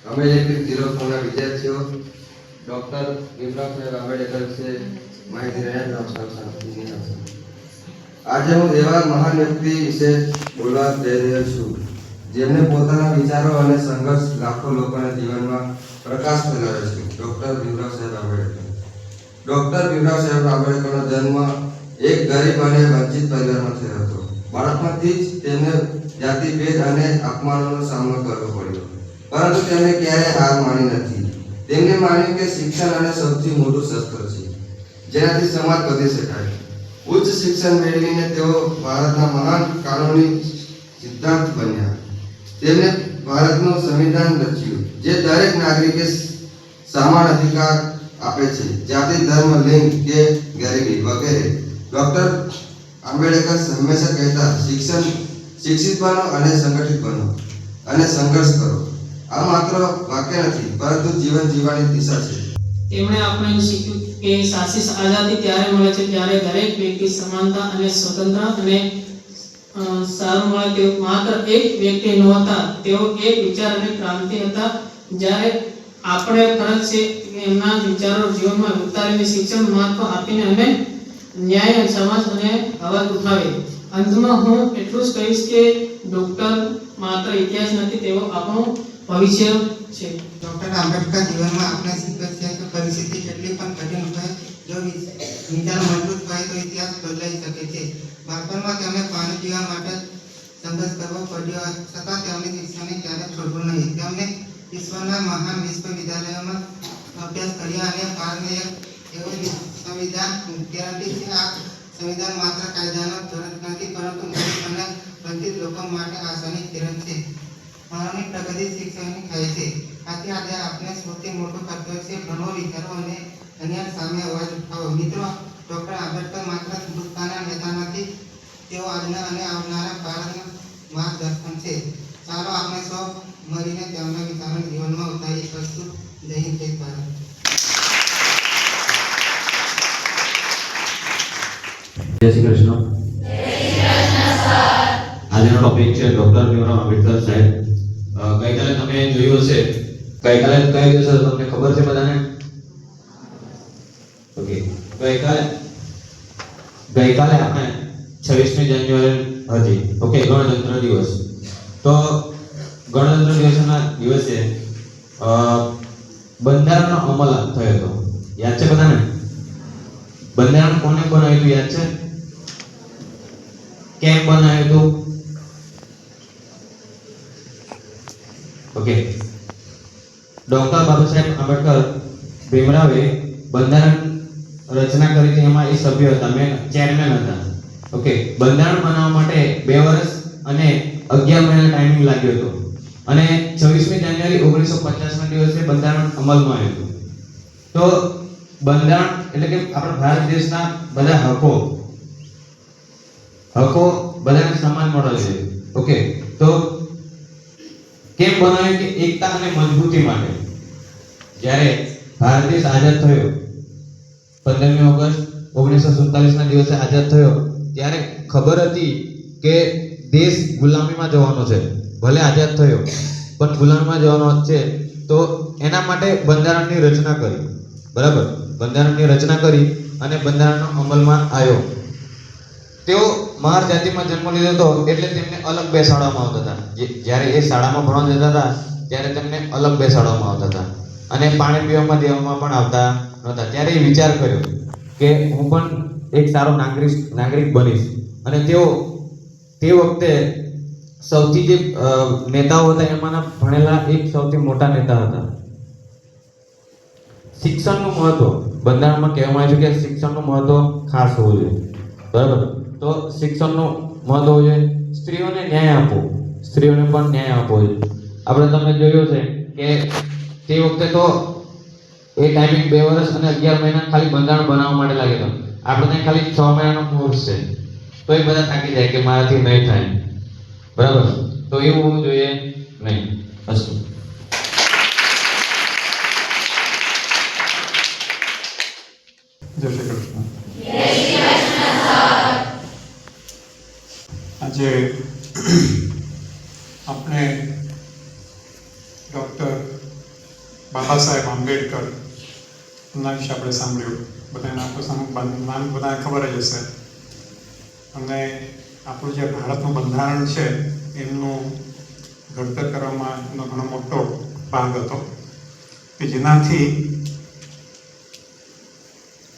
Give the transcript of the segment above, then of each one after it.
અમે લેખિત 04 ના વિદ્યાર્થીઓ ડોક્ટર ભીમરાવ સાહેબ આંબેડકર વિશે માહિતી રહ્યા છે। આજે હું એવા મહાન વ્યક્તિ વિશે બોલવા જઈ રહ્યો છું જેમણે પોતાના વિચારો અને સંઘર્ષ લાખો લોકોના જીવનમાં પ્રકાશ ફેલાવ્યો છે। ડોક્ટર ભીમરાવ સાહેબ આંબેડકર। ડોક્ટર ભીમરાવ સાહેબ આંબેડકરનો જન્મ એક ગરીબ અને વંચિત પરિવારમાં થયો હતો। બાળપણથી જ તેમને જાતિભેદ અને અપમાનોનો સામનો કરવો પડ્યો, પરંતુ તેમણે ક્યારેય હાર માની નથી। તેમણે માન્યું કે શિક્ષણ અને સૌથી મોટું શસ્ત્ર છે જેનાથી સમાજ બદલી શકાય। ઉચ્ચ શિક્ષણ મેળવીને તેઓ ભારતના મહાન કાનૂની સિદ્ધાંત બન્યા। તેમણે ભારતનું સંવિધાન રચ્યું જે દરેક નાગરિકે સમાન અધિકાર આપે છે, જાતિ, ધર્મ, લિંગ કે ગરીબી વગેરે। ડોક્ટર આંબેડકર હંમેશા કહેતા, શિક્ષિત બનો અને સંગઠિત બનો અને સંઘર્ષ કરો। આ માત્ર વાક્ય નથી, પરંતુ જીવન જીવવાની દિશા છે। તેમણે આપણે શીખ્યું કે સાચી આઝાદી ત્યારે મળે છે જ્યારે દરેક વ્યક્તિ સમાનતા અને સ્વતંત્ર અને સારું મળે। તેઓ માત્ર એક વ્યક્તિ નહોતા, તેઓ એક વિચાર અને ક્રાંતિ હતા। જ્યારે આપણે ફરજ છે એમના વિચારો જીવનમાં ઉતારીને શિક્ષણ મહત્વ આપીને અને ન્યાય, સમાજ અને અવાજ ઉઠાવે। અંતમાં હું એટલું જ કહીશ કે ડોક્ટર માત્ર ઇતિહાસ નથી, તેઓ આપણું ભવિષ્ય છે। ડોક્ટર આંબેડકર જીવનમાં આપણે શીખવે છે કે પરિસ્થિતિ કેટલી પણ કઠિન હોય, જો વિચાર મજબૂત હોય તો ઇતિહાસ બદલાઈ શકે છે। બાળપણમાં તેમને પાણી પીવા માટે સંઘર્ષ કરવો પડ્યો, છતાં તેમણે શિક્ષણને ક્યારેય છોડવું નહીં। તેમણે વિશ્વના મહાન વિશ્વવિદ્યાલયોમાં અભ્યાસ કર્યા અને ભારતને એક એવો સંવિધાન ગેરંટી છે। આ સંવિધાન માત્ર કાયદાનો ધોરણ નથી, પરંતુ ગરીબ અને વંચિત લોકો માટે આશાની કિરણ છે। માનવની પ્રગતિ શિક્ષણની થાય છે। આથી આજે આપણે સૌથી મોટું કર્તવ્ય છે ભણો, વિચારો અને અન્યાય સામે અવાજ ઉઠાવો। મિત્રો, ડોક્ટર આંબેડકર માત્ર ભૂતકાળના નેતા નથી, તેઓ આજના અને આવનારા ભારતના માર્ગદર્શન છે। ચાલો આપણે સૌ મળીને તેમના વિચારોને જીવનમાં ઉતારી શકશું। જય હિન્દ, જય ભારત। જય શ્રી કૃષ્ણ। આજનો ટોપિક છે ડોક્ટર ભીમરાવ આંબેડકર સાહેબ। ગઈકાલે તમે જોયું હશે, ગઈકાલે કઈ દિવસ હતો તમને ખબર છે બધાને? ઓકે, ગઈકાલે આપણે 26મી જાન્યુઆરી હતી, ઓકે, ગણતંત્ર દિવસ। તો ગણતંત્ર દિવસના દિવસે બંધારણનો અમલ થયો હતો, યાદ છે બધાને? બંધારણ કોને બનાવ્યું હતું યાદ છે? કેમ બનાવ્યું હતું? ઓકે, ડોક્ટર બાબા સાહેબ આંબેડકર ભીમરાવે બંધારણ રચના કરી હતી, એમાં એ સભ્ય હતા, ચેરમેન હતા। ઓકે, બંધારણ બનાવવા માટે 2 વર્ષ અને 11 મહિના ટાઈમિંગ લાગ્યો હતો અને 26મી જાન્યુઆરી 1950 ના દિવસે બંધારણ અમલમાં આવ્યું હતું। તો બંધારણ એટલે કે આપણા ભારત દેશના બધા હકો બધાને સમાન મળે છે। ઓકે, તો કેમ બનાવ્યું કે એકતા અને મજબૂતી માટે। જ્યારે ભારત દેશ આઝાદ થયો 15મી ઓગસ્ટ 1947 ના દિવસે આઝાદ થયો, ત્યારે ખબર હતી કે દેશ ગુલામીમાં જવાનો છે। ભલે આઝાદ થયો પણ ગુલામીમાં જવાનો છે, તો એના માટે બંધારણની રચના કરી, બરાબર? બંધારણની રચના કરી અને બંધારણનો અમલમાં આવ્યો। તેઓ મહાર જાતિમાં જન્મ લીધો હતો, એટલે તેમને અલગ બેસાડવામાં આવતા હતા। જ્યારે એ શાળામાં ભણવા જતા હતા ત્યારે તેમને અલગ બેસાડવામાં આવતા હતા અને પાણી પીવામાં દેવામાં પણ આવતા નહોતા। ત્યારે એ વિચાર કર્યો કે હું પણ એક સારો નાગરિક બનીશ અને તેઓ તે વખતે સૌથી જે નેતાઓ હતા એમાંના ભણેલા એક સૌથી મોટા નેતા હતા। શિક્ષણનું મહત્વ બંધારણમાં કહેવામાં આવ્યું છે કે શિક્ષણનું મહત્વ ખાસ હોવું જોઈએ, બરાબર? તો શિક્ષણનું મહત્વ હોવું જોઈએ। સ્ત્રીઓને ન્યાય આપો, સ્ત્રીઓને પણ ન્યાય આપવો જોઈએ। આપણે તમને જોયું છે કે તે વખતે તો એ ટાઈમિંગ 2 વર્ષ અને 11 મહિના ખાલી બંધારણ બનાવવા માટે લાગ્યો હતો। આપણે ખાલી 6 મહિનાનો કોર્સ છે, તો એ બધા થાકી જાય કે મારાથી નહીં થાય, બરાબર? તો એવું હોવું જોઈએ નહીં। અસ્તુ। જય શ્રી કૃષ્ણ। આજે આપણે ડૉક્ટર બાબા સાહેબ આંબેડકર એમના વિશે આપણે સાંભળ્યું. બધાના નામ બધાને ખબર જ હશે. અને આપણું જે ભારતનું બંધારણ છે એમનું ઘડતર કરવામાં એનો ઘણો મોટો ભાગ હતો કે જેનાથી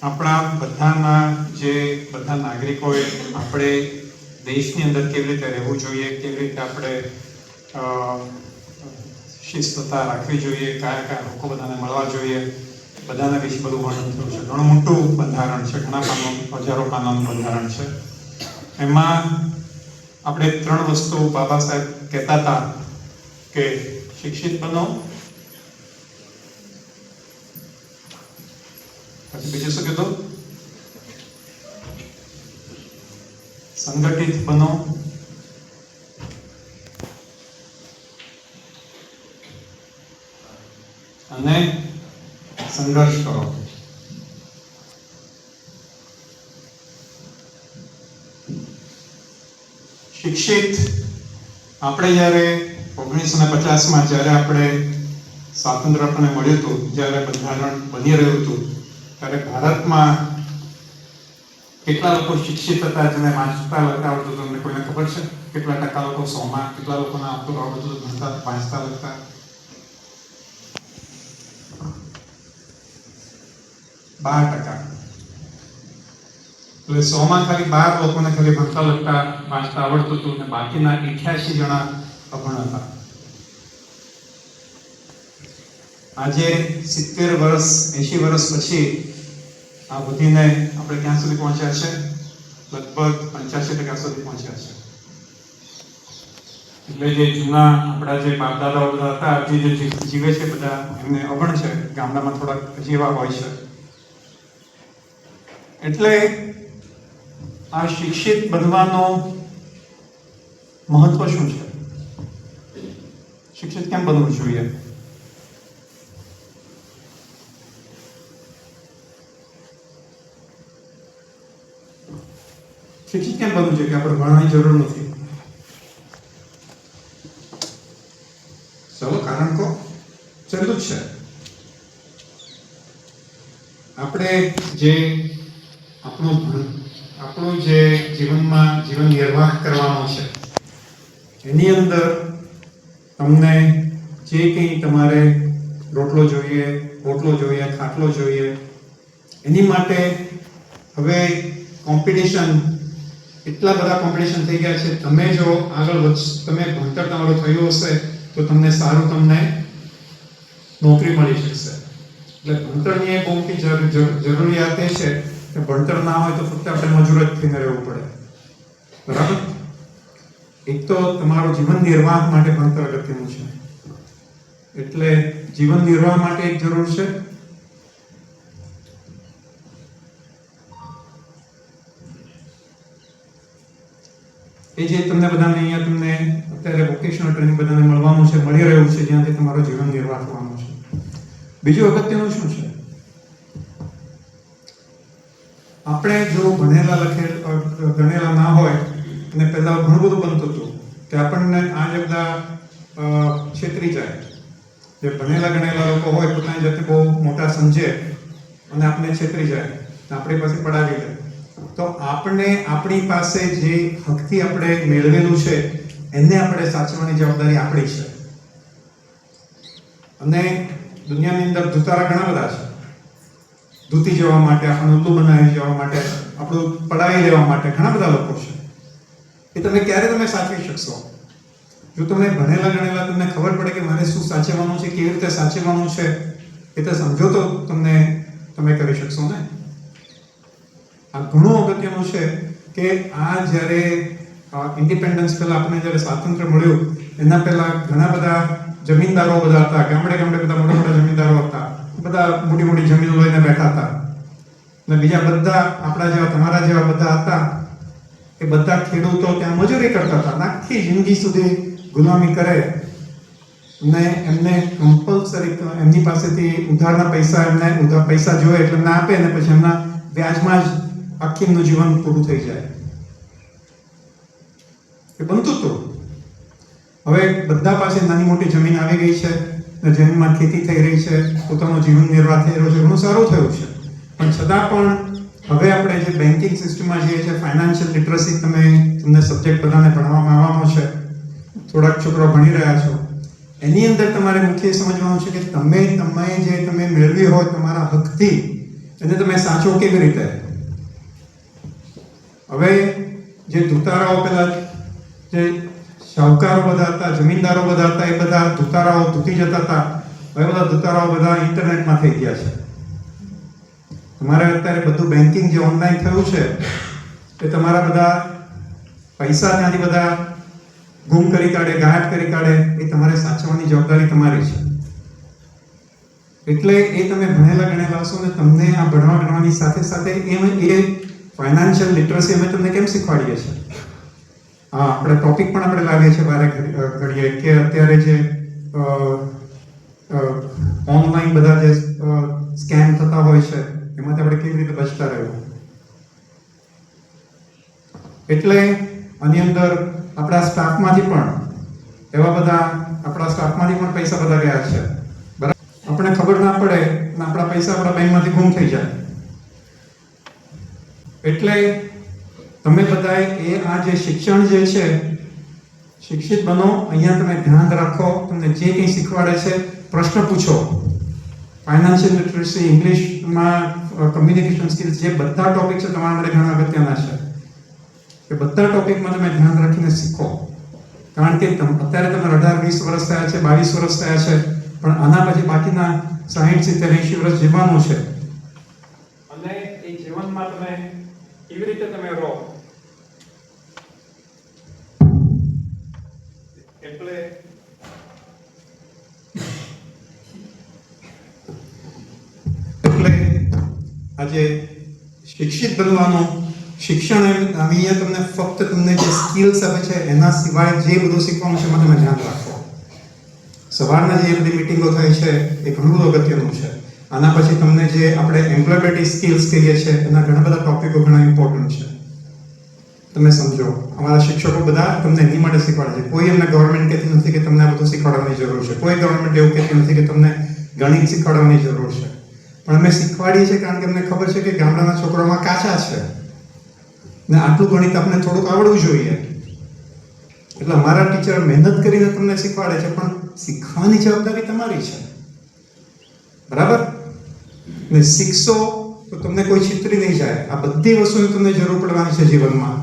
આપણા બધા નાગરિકોએ આપણે દેશની અંદર કેવી રીતે રહેવું જોઈએ, કેવી રીતે આપણે શિસ્તતા રાખવી જોઈએ, કયા કયા હકો બધાને મળવા જોઈએ, બધાના વિશે બધું વર્ણન થયું છે. ઘણું મોટું બંધારણ છે, ઘણા કાનૂન, હજારો કાનૂનનું બંધારણ છે. એમાં આપણે 3 વસ્તુ બાબા સાહેબ કહેતા હતા કે શિક્ષિત બનો, પછી બીજું શું કીધું? સંગઠિત બનો, અને સંઘર્ષ કરો. શિક્ષિત આપણે જ્યારે 1950માં જ્યારે આપણે સ્વાતંત્ર્ય આપણને મળ્યું હતું, જ્યારે બંધારણ બની રહ્યું હતું, ત્યારે ભારતમાં કેટલા લોકો શિક્ષિત હતા જેને વાંચતા લખતા આવડતું હતું? તમને કોઈને ખબર છે? કેટલા ટકા લોકો? 100માં કેટલા લોકોને આવડતું હતું ભણતા વાંચતા લખતા? 12%. એટલે 100માં ખાલી 12 લોકોને ખાલી ભણતા લખતા વાંચતા આવડતું હતું અને બાકીના 88 જણા અભણ હતા. આજે 70 વર્ષ 80 વર્ષ પછી આ વધીને આપણે ક્યાં સુધી પહોંચ્યા છે? લગભગ 85% સુધી પહોંચ્યા છે. એટલે જે જૂના આપણા જે બાપ દાદાઓ બધા હતા, જે જીવે છે બધા, એમને અભણ છે. ગામડામાં થોડાક હજી એવા હોય છે. એટલે આ શિક્ષિત બનવાનું મહત્વ શું છે? શિક્ષિત કેમ બનવું જોઈએ? શિક્ષિત કેમ બનવું જોઈએ કે આપણે ભણવાની જરૂર નથી? ચલો કારણ કહો. સહેલું જ છે. આપણે જે આપણું જે જીવન નિર્વાહ કરવાનો છે એની અંદર તમને જે કંઈ તમારે રોટલો જોઈએ, પોટલો જોઈએ, ખાટલો જોઈએ, એની માટે હવે કોમ્પિટિશન, એટલા બધા કોમ્પિટિશન થઈ ગયા છે. તમે જો તમે ભણતર તમારું થયું હશે તો તમને નોકરી મળી શકશે. એટલે ભણતરની એક મોટી જરૂરિયાત એ છે કે ભણતર ના હોય તો ફક્ત આપણે મજૂર જ થઈને રહેવું પડે. બરાબર? એક તો તમારું જીવન નિર્વાહ માટે ભણતર અગત્યનું છે. એટલે જીવન નિર્વાહ માટે એક જરૂર છે એ જે તમને બધાને અહીંયા તમને અત્યારે વોકેશનલ ટ્રેનિંગ બધાને મળવાનું છે, મળી રહ્યું છે, જ્યાંથી તમારો જીવન નિર્વાહ થવાનો છે. બીજું અગત્યનું શું છે? આપણે જો ભણેલા ના હોય અને પહેલા ઘણું બધું બનતું હતું કે આપણને આ જે બધા છેતરી જાય. જે ભણેલા ગણેલા લોકો હોય પોતાની જાતે બહુ મોટા સમજે અને આપણે છેતરી જાય, આપણી પાસે પડાવી લે. તો આપણી પાસે જે હકથી આપણે મેળવેલું છે એને આપણે સાચવવાની જવાબદારી આપણી છે. અને દુનિયાની અંદર ધુતારા ઘણા બધા છે. ધૂતી જવા માટે, આપણને ઉલ્લુ બનાવી જવા માટે, આપણું પડાવી લેવા માટે ઘણા બધા લોકો છે. એ ક્યારે સાચવી શકશો? જો તમે ભણેલા ગણેલા તમને ખબર પડે કે મારે શું સાચવવાનું છે, કેવી રીતે સાચવવાનું છે, એ તો સમજો તો તમે કરી શકશો ને. આ ઘણું અગત્યનું છે કે આ જ્યારે ઇન્ડિપેન્ડન્સ પહેલા આપણને જ્યારે સ્વાતંત્ર્ય મળ્યું એના પહેલા ઘણા બધા જમીનદારો બધા હતા. ગામડે બધા મોટા જમીનદારો હતા. બધા મોટી જમીનો લઈને બેઠા હતા. અને બીજા બધા આપણા જેવા, તમારા જેવા બધા હતા. એ બધા ખેડૂતો ત્યાં મજૂરી કરતા હતા. આખી જિંદગી સુધી ગુલામી કરે ને એમને કમ્પલસરી એમની પાસેથી ઉધારના પૈસા જોઈએ એટલે એમને આપે ને પછી એમના વ્યાજમાં જ આખી એમનું જીવન પૂરું થઈ જાય. એ બનતું હતું. હવે બધા પાસે નાની મોટી જમીન આવી ગઈ છે. ને જમીનમાં ખેતી થઈ રહી છે, પોતાનો જીવન નિર્વાહ થઈ રહ્યો છે, ઘણું સારું થયું છે. પણ છતાં પણ હવે આપણે જે બેન્કિંગ સિસ્ટમમાં જઈએ છીએ, ફાઇનાન્શિયલ લિટરસી તમને સબ્જેક્ટ બધાને ભણવામાં આવવાનો છે, થોડાક છોકરાઓ ભણી રહ્યા છો. એની અંદર તમારે મુખ્ય સમજવાનું છે કે તમે જે મેળવી હોય તમારા હકથી એને તમે સાચો કેવી રીતે. હવે જે ધુતારાઓ પહેલા જે શાહુકારો બધા હતા, જમીનદારો બધા હતા, એ બધા ધુતારાઓ ધૂતી જતા હતા. હવે બધા ધુતારાઓ બધા ઇન્ટરનેટમાં થઈ ગયા છે. તમારે અત્યારે બધું બેન્કિંગ જે ઓનલાઈન થયું છે એ તમારા બધા પૈસા ત્યાંથી બધા ગુમ કરી કાઢે, ગાયબ કરી કાઢે, એ તમારે સાચવવાની જવાબદારી તમારી છે. એટલે એ તમે ભણેલા ગણેલા હશો ને તમને આ ભણવા ગણવાની સાથે સાથે એ ફાઇનાન્શિયલ લિટરસી અમે તમને કેમ શીખવાડીએ છીએ. હા, આપણે ટોપિક પણ આપણે લાવીએ છીએ વારે ઘડીએ કે અત્યારે જે ઓનલાઈન બધા જે સ્કેમ થતા હોય છે એમાંથી આપણે કેવી રીતે બચતા રહેવું. એટલે આની અંદર આપણા સ્ટાફમાંથી પણ પૈસા બધા ગયા છે. બરાબર, આપણે ખબર ના પડે અને આપણા પૈસા આપણા બેંકમાંથી ગુમ થઈ જાય. એટલે તમે બધાએ આ જે શિક્ષણ જે છે, શિક્ષિત બનો. અહીંયા તમે ધ્યાન રાખો, તમને જે કંઈ શીખવાડે છે પ્રશ્ન પૂછો. ફાઇનાન્શિયલ લિટરસી, ઇંગ્લિશમાં કમ્યુનિકેશન સ્કિલ્સ, જે બધા ટોપિક છે તમારા માટે ઘણા અગત્યના છે. એ બધા ટોપિકમાં તમે ધ્યાન રાખીને શીખો. કારણ કે અત્યારે તમે 18-20 વર્ષ થયા છે, 22 વર્ષ થયા છે, પણ આના પછી બાકીના 60-70-80 વર્ષ જીવવાનું છે. અને એ જીવનમાં તમે કેવી રીતે તમે રહો, એટલે આજે શિક્ષિત બનવાનું શિક્ષણ અહીંયા તમને ફક્ત તમને જે સ્કિલ્સ આપે છે એના સિવાય જે બધું શીખવાનું છે એમાં તમે ધ્યાન રાખો. સવારના જે બધી મિટિંગો થાય છે એ ઘણું બધું અગત્યનું છે. આના પછી તમને જે આપણે એમ્પ્લોયબિલિટી સ્કિલ્સ કહીએ છીએ એના ઘણા બધા ટોપિકો ઘણા ઇમ્પોર્ટન્ટ છે. તમે સમજો, અમારા શિક્ષકો બધા તમને એની માટે શીખવાડે છે. કોઈ એમને ગવર્મેન્ટ કહેતી નથી કે તમને આ બધું શીખવાડવાની જરૂર છે. કોઈ ગવર્મેન્ટ એવું કહેતી નથી કે તમને ગણિત શીખવાડવાની જરૂર છે. પણ અમે શીખવાડીએ છીએ કારણ કે અમને ખબર છે કે ગામડાના છોકરાઓમાં કાચા છે ને આટલું ગણિત આપણે થોડુંક આવડવું જોઈએ. એટલે અમારા ટીચર મહેનત કરીને તમને શીખવાડે છે, પણ શીખવાની જવાબદારી તમારી છે. બરાબર ને શીખશો તો તમને કોઈ છિતરી નહીં જાય. આ બધી વસ્તુની તમને જરૂર પડવાની છે જીવનમાં.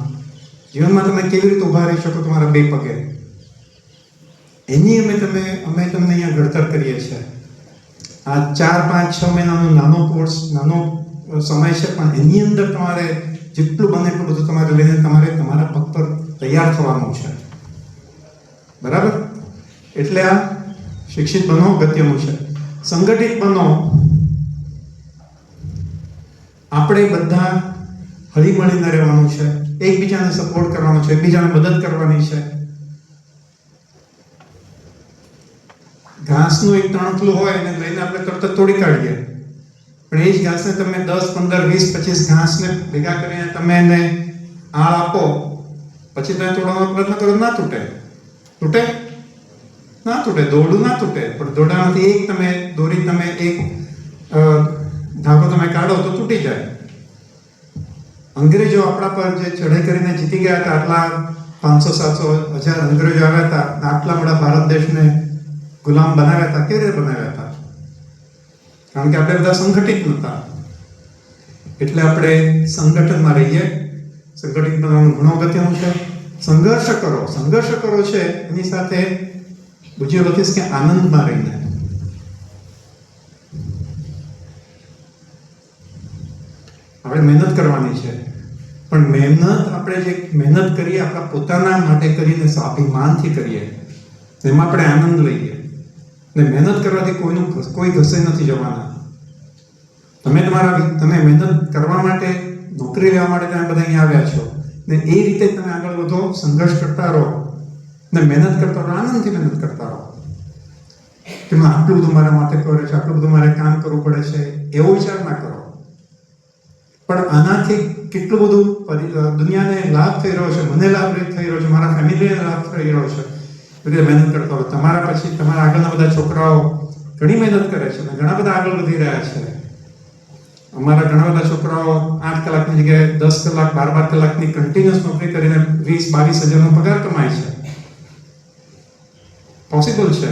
તમે કેવી રીતે ઊભા રહી શકો તમારા બે પગે, એની અમે તમને અહીંયા ઘડતર કરીએ છીએ. આ 4-5-6 મહિનાનો નાનો કોર્સ, નાનો સમય છે, પણ એની અંદર તમારે જેટલું બને એટલું બધું તમારે લઈને તમારા પગ પર તૈયાર થવાનું છે. બરાબર, એટલે આ શિક્ષિત બનો અગત્યનું છે. સંગઠિત બનો. આપણે બધા હળી મળીને રહેવાનું છે, એકબીજાને સપોર્ટ કરવાનો છે, એકબીજાને મદદ કરવાની છે. ઘાસનું એક તણખલું હોય એને લઈને આપણે તરત તોડી કાઢીએ, પણ એ જ ઘાસને તમે 10, 15, 20, 25 ઘાસને ભેગા કરીને તમે એને આળ આપો, પછી તમે તોડવાનો પ્રયત્ન કરો, ના તૂટે. દોરડું ના તૂટે, પણ દોરડામાંથી એક ધાગો તમે કાઢો તો તૂટી જાય. અંગ્રેજો આપણા પર જે ચઢાઈ કરીને જીતી ગયા હતા, આટલા 500, 700, 1000 અંગ્રેજો આવ્યા હતા, આટલા બધા ભારત દેશને ગુલામ બનાવ્યા હતા. કેવી રીતે બનાવ્યા હતા? કારણ કે આપણે બધા સંગઠિત નહોતા. એટલે આપણે સંગઠનમાં રહીએ. સંગઠિત બનવાનું ઘણું અગત્યનું છે. સંઘર્ષ કરો છે એની સાથે બીજું લખીશ કે આનંદમાં રહીને. આપણે મહેનત કરવાની છે, પણ આપણે જે મહેનત કરીએ આપણા પોતાના માટે કરીને સ્વાભિમાનથી કરીએ, એમાં આપણે આનંદ લઈએ. ને મહેનત કરવાથી કોઈ ઘસે નથી જવાના. તમે મહેનત કરવા માટે, નોકરી લેવા માટે તમે બધા અહીંયા આવ્યા છો, ને એ રીતે તમે આગળ વધો, સંઘર્ષ કરતા રહો ને મહેનત કરતા રહો, આનંદથી મહેનત કરતા રહો. કે આટલું બધું મારા માથે કરે છે, આટલું બધું મારે કામ કરવું પડે છે, એવો વિચાર ના કરો. પણ આનાથી કેટલું બધું દુનિયાને લાભ થઈ રહ્યો છે, મને લાભ થઈ રહ્યો છે, મારા ફેમિલીને લાભ થઈ રહ્યો છે. એટલે મહેનત કરતા રહો. તમારા પછી તમારા આગળના બધા છોકરાઓ ઘણી મહેનત કરે છે અને ઘણા બધા આગળ વધી રહ્યા છે. અમારા ઘણા બધા છોકરાઓ 8 કલાકની જગ્યાએ 10 કલાક 12 કલાકની કન્ટિન્યુઅસ નોકરી કરીને 20-22 હજારનો પગાર કમાય છે. પોસિબલ છે.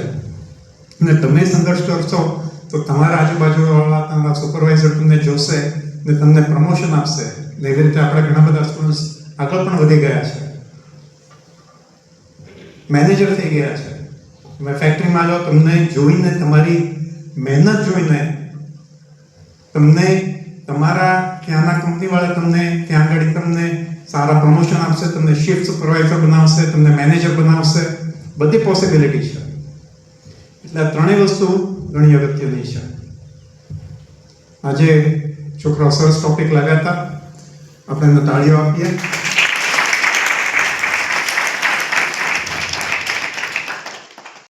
અને તમે સંઘર્ષ કરશો તો તમારા આજુબાજુવાળા તમારા સુપરવાઇઝર તમને જોશે ને તમને પ્રમોશન આપશે. ને એવી રીતે આપણા ઘણા બધા સ્ટુડન્ટ્સ આગળ પણ વધી ગયા છે, મેનેજર થઈ ગયા છે. તમે ફેક્ટરીમાં જાઓ, તમને જોઈને, તમારી મહેનત જોઈને તમને તમારા ત્યાંના કંપનીવાળા તમને ત્યાં આગળ તમને સારા પ્રમોશન આપશે, તમને શિફ્ટ સુપરવાઇઝર બનાવશે, તમને મેનેજર બનાવશે. બધી પોસિબિલિટી છે. એટલે આ ત્રણેય વસ્તુ ઘણી અગત્યની છે. આજે છોકરાઓ સરસ ટોપિક લાવ્યા હતા, આપણે એમને તાળીઓ આપીએ.